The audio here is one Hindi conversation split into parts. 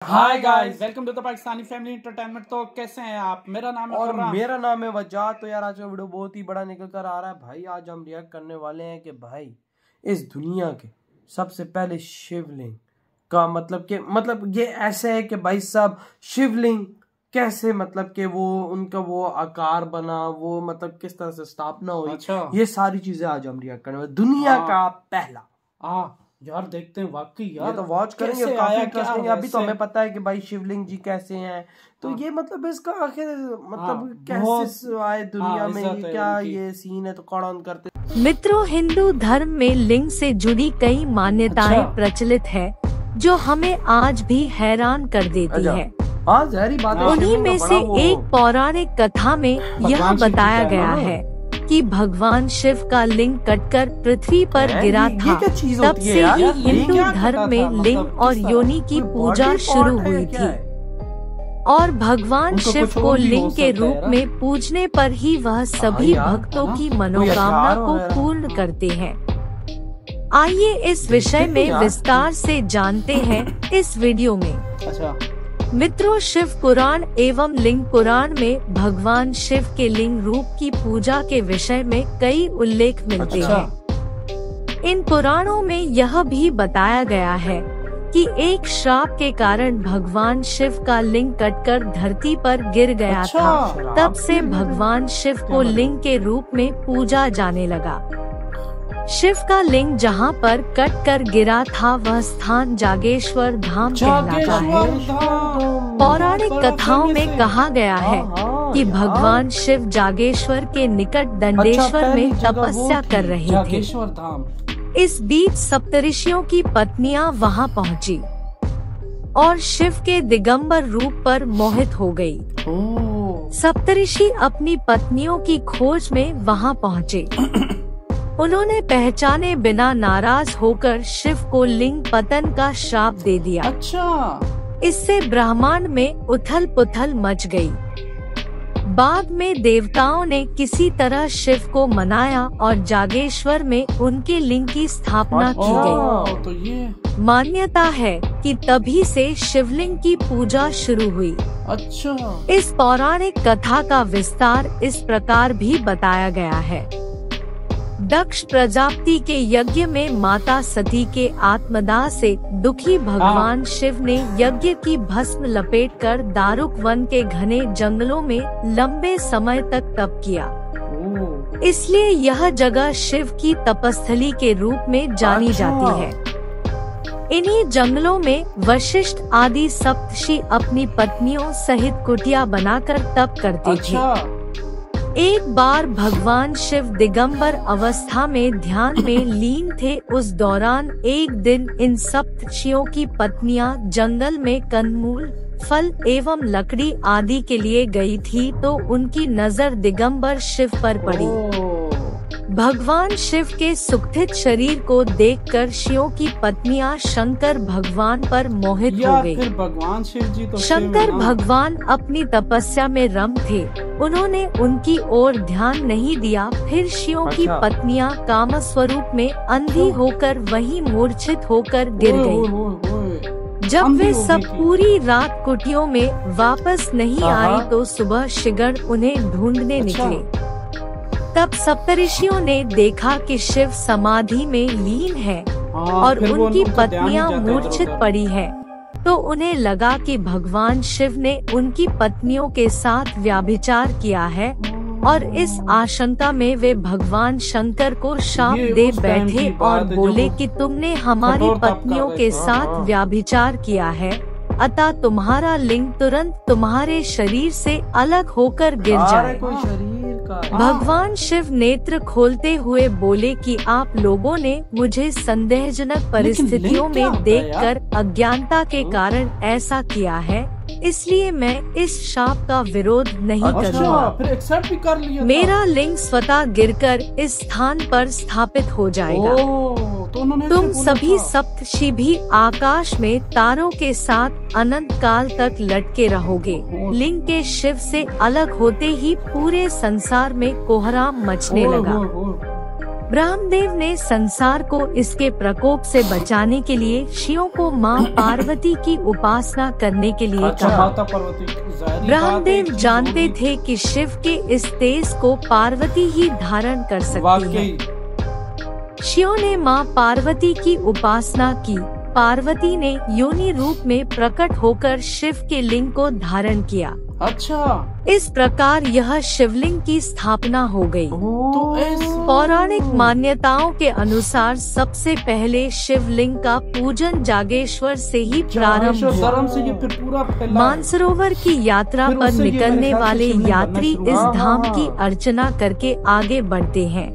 Hi guys, welcome to the Pakistani family entertainment. तो कैसे हैं आप? मेरा नाम है और फरहान। मेरा नाम है वजाह। तो यार आज का वीडियो बहुत ही बड़ा निकल कर आ रहा है भाई। आज हम रिएक्ट करने वाले हैं कि भाई इस दुनिया के सबसे पहले शिवलिंग का मतलब ये ऐसे है कि भाई साहब शिवलिंग कैसे मतलब कि वो उनका वो आकार बना, वो मतलब किस तरह से स्थापना हुई। अच्छा। ये सारी चीजें आज हम रिएक्ट करने वाले। दुनिया का पहला यार देखते हैं वाकई यार, ये तो वॉच करेंगे, कैसे काफी आया इंटरेस्टिंग। क्या अभी तो हमें पता है कि भाई शिवलिंग जी कैसे हैं, तो ये मतलब इसका आखिर मतलब कैसे आए दुनिया में, ये क्या ये सीन है, तो कौन ऑन करते। मित्रों, हिंदू धर्म में लिंग से जुड़ी कई मान्यताएं प्रचलित है जो हमें आज भी हैरान कर देती है। जहरी बात है। उन्हीं में से एक पौराणिक कथा में यह बताया गया है कि भगवान शिव का लिंग कटकर पृथ्वी पर गिरा था। तब से ही हिंदू धर्म में लिंग और योनि की पूजा शुरू हुई थी और भगवान शिव को लिंग के रूप में पूजने पर ही वह सभी भक्तों की मनोकामना को पूर्ण करते हैं। आइए इस विषय में विस्तार से जानते हैं इस वीडियो में। मित्रों, शिव पुराण एवं लिंग पुराण में भगवान शिव के लिंग रूप की पूजा के विषय में कई उल्लेख मिलते हैं। इन पुराणों में यह भी बताया गया है कि एक श्राप के कारण भगवान शिव का लिंग कटकर धरती पर गिर गया था। तब से भगवान शिव को लिंग के रूप में पूजा जाने लगा। शिव का लिंग जहाँ पर कट कर गिरा था वह स्थान जागेश्वर धाम कहलाता है। पौराणिक कथाओं में कहा गया है कि भगवान शिव जागेश्वर के निकट दंडेश्वर में तपस्या कर रहे थे। इस बीच सप्तऋषियों की पत्नियां वहां पहुंची और शिव के दिगंबर रूप पर मोहित हो गई। सप्तऋषि अपनी पत्नियों की खोज में वहां पहुंचे। उन्होंने पहचाने बिना नाराज होकर शिव को लिंग पतन का श्राप दे दिया। इससे ब्रह्मांड में उथल पुथल मच गई। बाद में देवताओं ने किसी तरह शिव को मनाया और जागेश्वर में उनके लिंग की स्थापना की गई। तो ये मान्यता है कि तभी से शिवलिंग की पूजा शुरू हुई। इस पौराणिक कथा का विस्तार इस प्रकार भी बताया गया है। दक्ष प्रजापति के यज्ञ में माता सती के आत्मदाह से दुखी भगवान शिव ने यज्ञ की भस्म लपेटकर दारुक वन के घने जंगलों में लंबे समय तक तप किया। इसलिए यह जगह शिव की तपस्थली के रूप में जानी जाती है। इन्हीं जंगलों में वशिष्ठ आदि सप्तर्षि अपनी पत्नियों सहित कुटिया बनाकर तप करते थे। एक बार भगवान शिव दिगंबर अवस्था में ध्यान में लीन थे। उस दौरान एक दिन इन सप्तर्षियों की पत्नियां जंगल में कंदमूल, फल एवं लकड़ी आदि के लिए गई थी तो उनकी नजर दिगंबर शिव पर पड़ी। भगवान शिव के सुखित शरीर को देखकर शिवों की पत्नियां शंकर भगवान पर मोहित हो गयी। भगवान शिव जी तो शंकर भगवान अपनी तपस्या में रम थे। उन्होंने उनकी ओर ध्यान नहीं दिया। फिर शिवों की पत्नियां कामस्वरूप में अंधी होकर वहीं मूर्छित होकर गिर गयी। जब वे सब पूरी रात कुटियों में वापस नहीं आई तो सुबह शिगण उन्हें ढूंढने निकले। तब सप्तऋषियों ने देखा कि शिव समाधि में लीन है और उनकी पत्नियां मूर्छित पड़ी है, तो उन्हें लगा कि भगवान शिव ने उनकी पत्नियों के साथ व्यभिचार किया है और इस आशंका में वे भगवान शंकर को शाप दे बैठे और बोले कि तुमने हमारी पत्नियों के साथ व्यभिचार किया है, अतः तुम्हारा लिंग तुरंत तुम्हारे शरीर से अलग होकर गिर जाए। भगवान शिव नेत्र खोलते हुए बोले कि आप लोगों ने मुझे संदेहजनक परिस्थितियों में देखकर अज्ञानता के कारण ऐसा किया है, इसलिए मैं इस शाप का विरोध नहीं करूँगा। मेरा लिंग स्वतः गिरकर इस स्थान पर स्थापित हो जाएगा। तुम सभी सप्तर्षि भी आकाश में तारों के साथ अनंत काल तक लटके रहोगे। लिंग के शिव से अलग होते ही पूरे संसार में कोहराम मचने लगा। ब्रह्मदेव ने संसार को इसके प्रकोप से बचाने के लिए शिवों को मां पार्वती की उपासना करने के लिए अच्छा, कहा। माता पार्वती ब्रह्मदेव जानते थे कि शिव के इस तेज को पार्वती ही धारण कर सकती है। शिव ने मां पार्वती की उपासना की। पार्वती ने योनि रूप में प्रकट होकर शिव के लिंग को धारण किया। अच्छा, इस प्रकार यह शिवलिंग की स्थापना हो गई। तो पौराणिक मान्यताओं के अनुसार सबसे पहले शिवलिंग का पूजन जागेश्वर से ही प्रारंभ हुआ। से ये फिर पूरा फैला। मानसरोवर की यात्रा पर निकलने वाले यात्री इस धाम की अर्चना करके आगे बढ़ते हैं।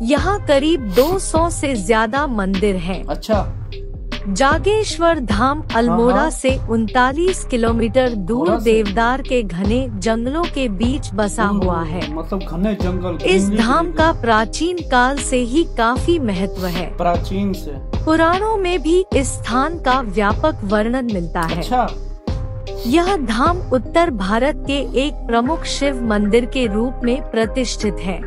यहाँ करीब 200 से ज्यादा मंदिर हैं। अच्छा, जागेश्वर धाम अल्मोड़ा से 39 किलोमीटर दूर देवदार के घने जंगलों के बीच बसा हुआ है। मतलब घने जंगल। इस धाम का प्राचीन काल से ही काफी महत्व है। प्राचीन से पुराणों में भी इस स्थान का व्यापक वर्णन मिलता है। अच्छा, यह धाम उत्तर भारत के एक प्रमुख शिव मंदिर के रूप में प्रतिष्ठित है।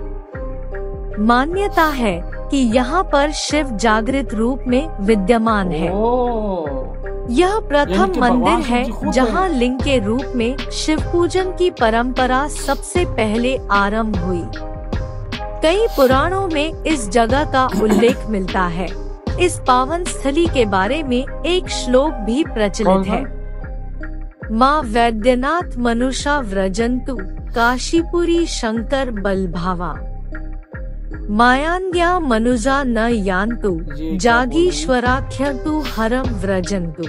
मान्यता है कि यहाँ पर शिव जागृत रूप में विद्यमान है। यह प्रथम मंदिर है जहाँ लिंग के रूप में शिव पूजन की परंपरा सबसे पहले आरंभ हुई। कई पुराणों में इस जगह का उल्लेख मिलता है। इस पावन स्थली के बारे में एक श्लोक भी प्रचलित है। माँ वैद्यनाथ मनुषा व्रजंतु काशीपुरी शंकर बलभावा, मायान्या मनुजा न यान्तु जागीश्वराख्यन्तु हरम व्रजन्तु।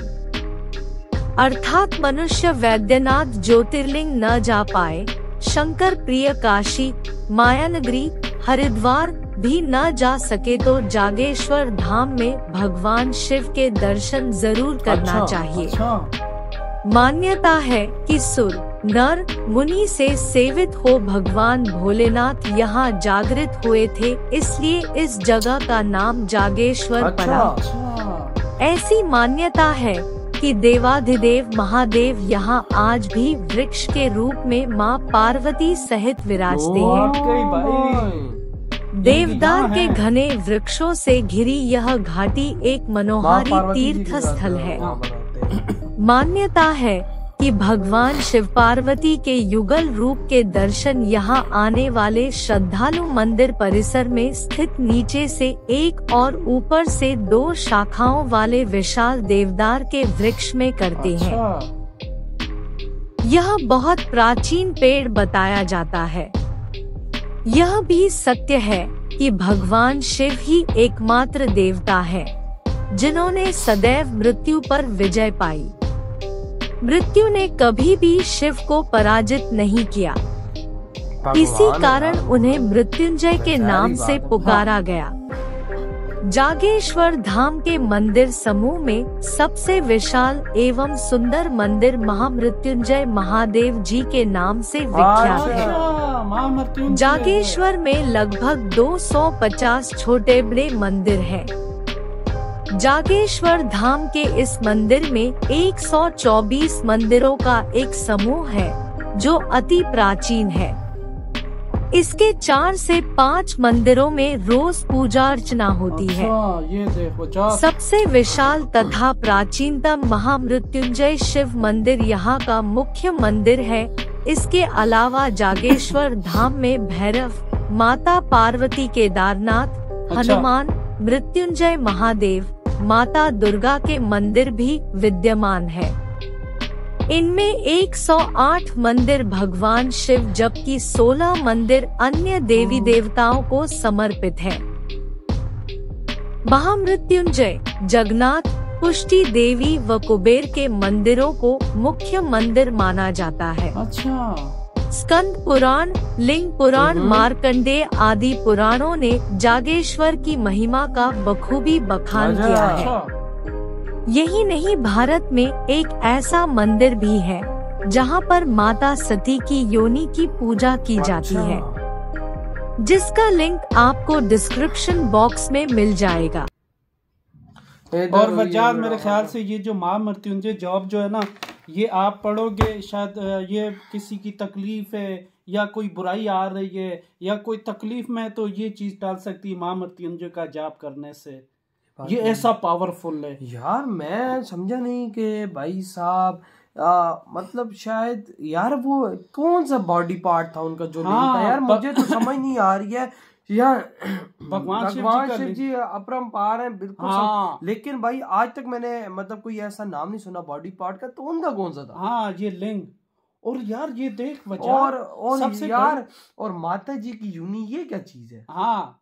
अर्थात मनुष्य वैद्यनाथ ज्योतिर्लिंग न जा पाए, शंकर प्रिय काशी मायानगरी हरिद्वार भी न जा सके तो जागेश्वर धाम में भगवान शिव के दर्शन जरूर करना चाहिए। मान्यता है कि सुर नर मुनि से सेवित हो भगवान भोलेनाथ यहाँ जागृत हुए थे, इसलिए इस जगह का नाम जागेश्वर पड़ा। ऐसी मान्यता है कि देवाधिदेव महादेव यहाँ आज भी वृक्ष के रूप में माँ पार्वती सहित विराजते हैं। देवदार के घने वृक्षों से घिरी यह घाटी एक मनोहारी तीर्थ स्थल है। मान्यता है कि भगवान शिव पार्वती के युगल रूप के दर्शन यहाँ आने वाले श्रद्धालु मंदिर परिसर में स्थित नीचे से एक और ऊपर से 2 शाखाओं वाले विशाल देवदार के वृक्ष में करते हैं। यह बहुत प्राचीन पेड़ बताया जाता है। यह भी सत्य है कि भगवान शिव ही एकमात्र देवता है जिन्होंने सदैव मृत्यु पर विजय पाई। मृत्यु ने कभी भी शिव को पराजित नहीं किया, इसी कारण उन्हें मृत्युंजय के नाम से पुकारा गया। जागेश्वर धाम के मंदिर समूह में सबसे विशाल एवं सुंदर मंदिर महामृत्युंजय महादेव जी के नाम से विख्यात है। जागेश्वर में लगभग 250 छोटे बड़े मंदिर हैं। जागेश्वर धाम के इस मंदिर में 124 मंदिरों का एक समूह है जो अति प्राचीन है। इसके 4 से 5 मंदिरों में रोज पूजा अर्चना होती है। ये देखो, सबसे विशाल तथा प्राचीनतम महामृत्युंजय शिव मंदिर यहाँ का मुख्य मंदिर है। इसके अलावा जागेश्वर धाम में भैरव, माता पार्वती, केदारनाथ, हनुमान, मृत्युंजय महादेव, माता दुर्गा के मंदिर भी विद्यमान है। इनमें 108 मंदिर भगवान शिव जबकि 16 मंदिर अन्य देवी देवताओं को समर्पित हैं। महामृत्युंजय, जगन्नाथ, पुष्टि देवी व कुबेर के मंदिरों को मुख्य मंदिर माना जाता है। अच्छा। स्कंद पुराण, लिंग पुराण, मार्कंडेय आदि पुराणों ने जागेश्वर की महिमा का बखूबी बखान किया है। यही नहीं, भारत में एक ऐसा मंदिर भी है जहां पर माता सती की योनि की पूजा की जाती है, जिसका लिंक आपको डिस्क्रिप्शन बॉक्स में मिल जाएगा। और वजाद मेरे ख्याल से ये जो महामृत्युंजय जॉब जो है ना, ये आप पढ़ोगे शायद ये किसी की तकलीफ है या कोई बुराई आ रही है या कोई तकलीफ में है तो ये चीज डाल सकती है माँ मृत्युंजय का जाप करने से। ये ऐसा पावरफुल है यार। मैं समझा नहीं कि भाई साहब मतलब शायद यार वो कौन सा बॉडी पार्ट था उनका जो लिंक था यार, मुझे तो समझ नहीं आ रही है यार। भगवान शिव जी अपरंपार हैं बिल्कुल। लेकिन भाई आज तक मैंने मतलब कोई ऐसा नाम नहीं सुना बॉडी पार्ट का, तो उनका कौन सा था? हाँ ये लिंग। और यार ये देख वजह और सबसे यार और माता जी की यूनी, ये क्या चीज है? हाँ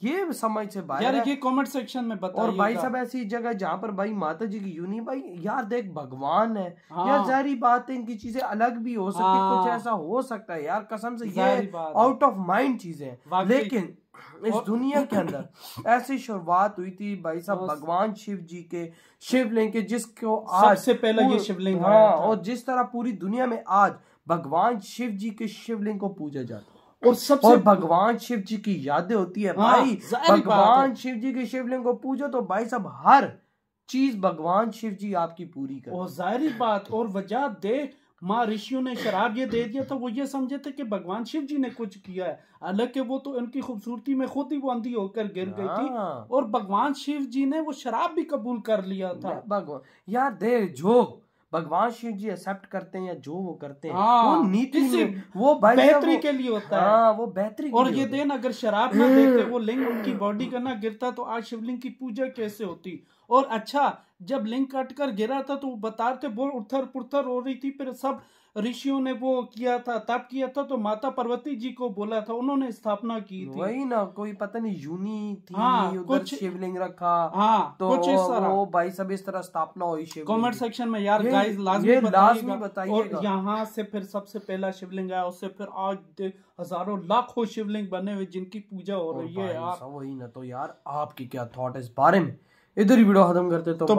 ये समझ से बाहर यार, है। ये कमेंट सेक्शन में बताइएगा। और भाई साहब ऐसी जगह जहाँ पर भाई माता जी की यूनी, भाई यार देख भगवान है यार, जाहिर बात है इनकी चीजें अलग भी हो सकती है, कुछ ऐसा हो सकता है यार, कसम से ये आउट ऑफ माइंड चीजें हैं। लेकिन इस दुनिया के अंदर ऐसी शुरुआत हुई थी भाई साहब भगवान शिव जी के शिवलिंग के, जिसको आज सबसे पहले ये शिवलिंग और जिस तरह पूरी दुनिया में आज भगवान शिव जी के शिवलिंग को पूजा जाता है और भगवान शिव जी की यादें होती है भाई। भगवान शिव जी के शिवलिंग को पूजो तो भाई साहब हर चीज भगवान शिव जी आपकी पूरी कर। और जाहिर बात और वजह दे माँ ऋषियों ने शराब ये दे दिया था, वो ये समझे थे कि भगवान शिव जी ने कुछ किया है, हालांकि वो तो इनकी खूबसूरती में खुद ही वो अंधी होकर गिर गई थी। और भगवान शिव जी ने वो शराब भी कबूल कर लिया था। भगवान यार दे जो भगवान शिव जी एक्सेप्ट करते हैं या जो वो करते हैं वो नीति में वो भाई बेहतरी के लिए होता है। वो बेहतरी। और ये दिन अगर शराब ना देते वो लिंग उनकी बॉडी का ना गिरता तो आज शिवलिंग की पूजा कैसे होती। और अच्छा जब लिंग कट कर गिरा था तो बताते बोल उथर पुथर हो रही थी, फिर सब ऋषियों ने वो किया था, तब किया था तो माता पार्वती जी को बोला था, उन्होंने स्थापना की थी। वही ना, कोई पता नहीं यूनी थी। उधर कुछ शिवलिंग रखा। तो कुछ इस तरह वो भाई सब इस तरह स्थापना हुई शिवलिंग। कमेंट सेक्शन में यार गाइस लाजमी बताइएगा। और यहाँ से फिर सबसे पहला शिवलिंग आया, उससे फिर आज हजारों लाखों शिवलिंग बने हुए जिनकी पूजा हो रही है यार। वही ना, तो यार आपकी क्या थॉट है इस बारे में? इधर ही वीडियो खत्म करते तो